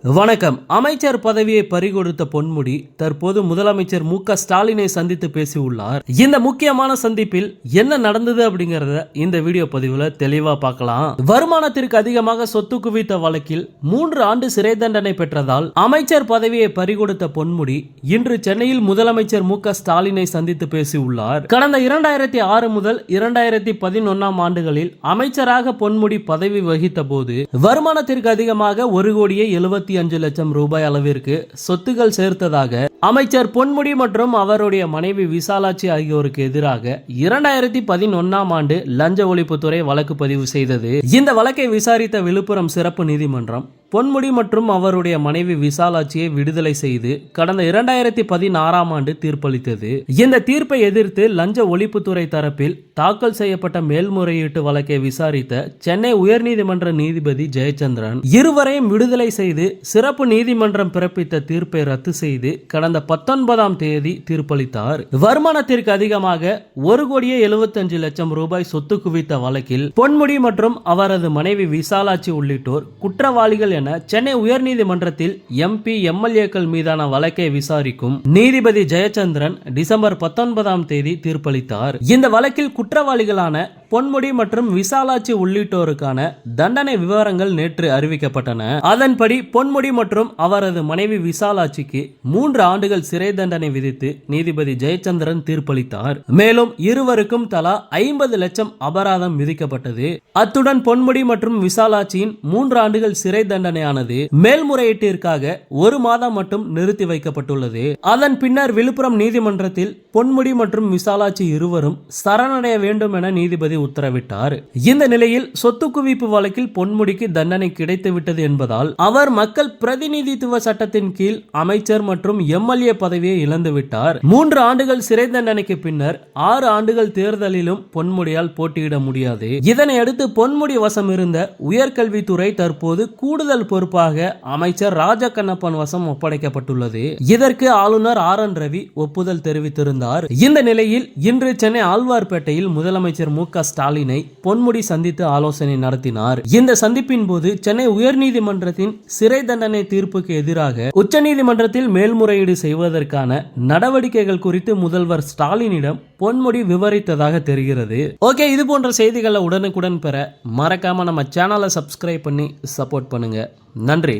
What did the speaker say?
வணக்கம். அமைச்சர் பதவியை பறிகொடுத்த பொன்முடி தற்போது முதலமைச்சர் மு.க. ஸ்டாலினை சந்தித்து பேசியுள்ளார். இந்த முக்கியமான சந்திப்பில் என்ன நடந்தது அப்படிங்கறத இந்த வீடியோ பதிவுல தெளிவா பார்க்கலாம். வருமானத்திற்கு அதிகமாக சொத்து குவித்த வழக்கில் 3 ஆண்டு சிறை தண்டனை பெற்றதால் அமைச்சர் பதவியை பறிகொடுத்த பொன்முடி இன்று சென்னையில் முதலமைச்சர் மு.க. ஸ்டாலினை சந்தித்து பேசியுள்ளார். கடந்த 2006 முதல் 2011 ஆண்டுகளில் அமைச்சராக பொன்முடி பதவி வகித்த போது வருமானத்திற்கு அதிகமாக 1,75 லட்சம் ரூபாய் அளவிற்கு சொத்துக்கள் சேர்த்ததாக அமைச்சர் பொன்முடி மற்றும் அவருடைய மனைவி விசாலாட்சி ஆகியோருக்கு எதிராக 2011 ஆண்டு லஞ்ச ஒழிப்புத்துறை வழக்கு பதிவு செய்தது. இந்த வழக்கை விசாரித்த விழுப்புரம் சிறப்பு நீதிமன்றம் பொன்முடி மற்றும் அவருடைய மனைவி விசாலாட்சியை விடுதலை செய்து கடந்த 2016 ஆண்டு தீர்ப்பளித்தது. இந்த தீர்ப்பை எதிர்த்து லஞ்ச ஒழிப்புத்துறை தரப்பில் தாக்கல் செய்யப்பட்ட மேல்முறையீட்டு வழக்கை விசாரித்த சென்னை உயர்நீதிமன்ற நீதிபதி ஜெயச்சந்திரன் இருவரையும் விடுதலை செய்து சிறப்பு நீதிமன்றம் பிறப்பித்த தீர்ப்பை ரத்து செய்து கடந்த 19ஆம் தேதி தீர்ப்பளித்தார். வருமானத்திற்கு அதிகமாக 1,75 லட்சம் ரூபாய் சொத்து குவித்த வழக்கில் பொன்முடி மற்றும் அவரது மனைவி விசாலாட்சி உள்ளிட்டோர் குற்றவாளிகள் என சென்னை உயர்நீதிமன்றத்தில் எம்பி எம்எல்ஏக்கள் மீதான வழக்கை விசாரிக்கும் நீதிபதி ஜெயச்சந்திரன் டிசம்பர் 19ஆம் தேதி தீர்ப்பளித்தார். இந்த வழக்கில் குற்றவாளிகளான பொன்முடி மற்றும் விசாலாட்சி உள்ளிட்டோருக்கான தண்டனை விவரங்கள் நேற்று அறிவிக்கப்பட்டன. அதன்படி பொன்முடி மற்றும் அவரது மனைவி விசாலாட்சிக்கு 3 ஆண்டுகள் சிறை தண்டனை விதித்து நீதிபதி ஜெயச்சந்திரன் தீர்ப்பளித்தார். மேலும் இருவருக்கும் தலா 50 லட்சம் அபராதம் விதிக்கப்பட்டது. அத்துடன் பொன்முடி மற்றும் விசாலாட்சியின் 3 ஆண்டுகள் சிறை தண்டனையானது மேல்முறையீட்டிற்காக 1 மாதம் மட்டும் நிறுத்தி வைக்கப்பட்டுள்ளது. அதன் பின்னர் விழுப்புரம் நீதிமன்றத்தில் பொன்முடி மற்றும் விசாலாட்சி இருவரும் சரணடைய வேண்டும் என நீதிபதி உத்தரவிட்டார். இந்த நிலையில் சொத்து குவிப்பு வழக்கில் பொன்முடிக்கு தண்டனை கிடைத்துவிட்டது என்பதால் அவர் மக்கள் பிரதிநிதித்துவ சட்டத்தின் கீழ் அமைச்சர் மற்றும் எம்எல்ஏ பதவியை இழந்துவிட்டார். 3 ஆண்டுகள் சிறை தண்டனைக்கு பின்னர் 6 ஆண்டுகள் தேர்தலிலும் பொன்முடியால் போட்டியிட முடியாது. இதனையடுத்து பொன்முடி வசம் இருந்த உயர்கல்வித்துறை தற்போது கூடுதல் பொறுப்பாக அமைச்சர் ராஜகண்ணப்பன் வசம் ஒப்படைக்கப்பட்டுள்ளது. இதற்கு ஆளுநர் ஆர்.என். ரவி ஒப்புதல் தெரிவித்திருந்தார். இந்த நிலையில் இன்று சென்னை ஆழ்வார்பேட்டையில் முதலமைச்சர் மு.க. ஸ்டாலினை பொன்முடி சந்தித்து ஆலோசனை நடத்தினார். இந்த சந்திப்பின் போது சென்னை உயர்நீதிமன்றத்தின் சிறை தண்டனை தீர்ப்புக்கு எதிராக உச்சநீதிமன்றத்தில் மேல்முறையீடு செய்வதற்கான நடவடிக்கைகள் குறித்து முதல்வர் ஸ்டாலினிடம் பொன்முடி விவரித்ததாக தெரிகிறது. ஓகே, இது போன்ற செய்திகளை உடனுக்குடன் பெற மறக்காம நம்ம சேனலை சப்ஸ்கிரைப் பண்ணி சப்போர்ட் பண்ணுங்க. நன்றி.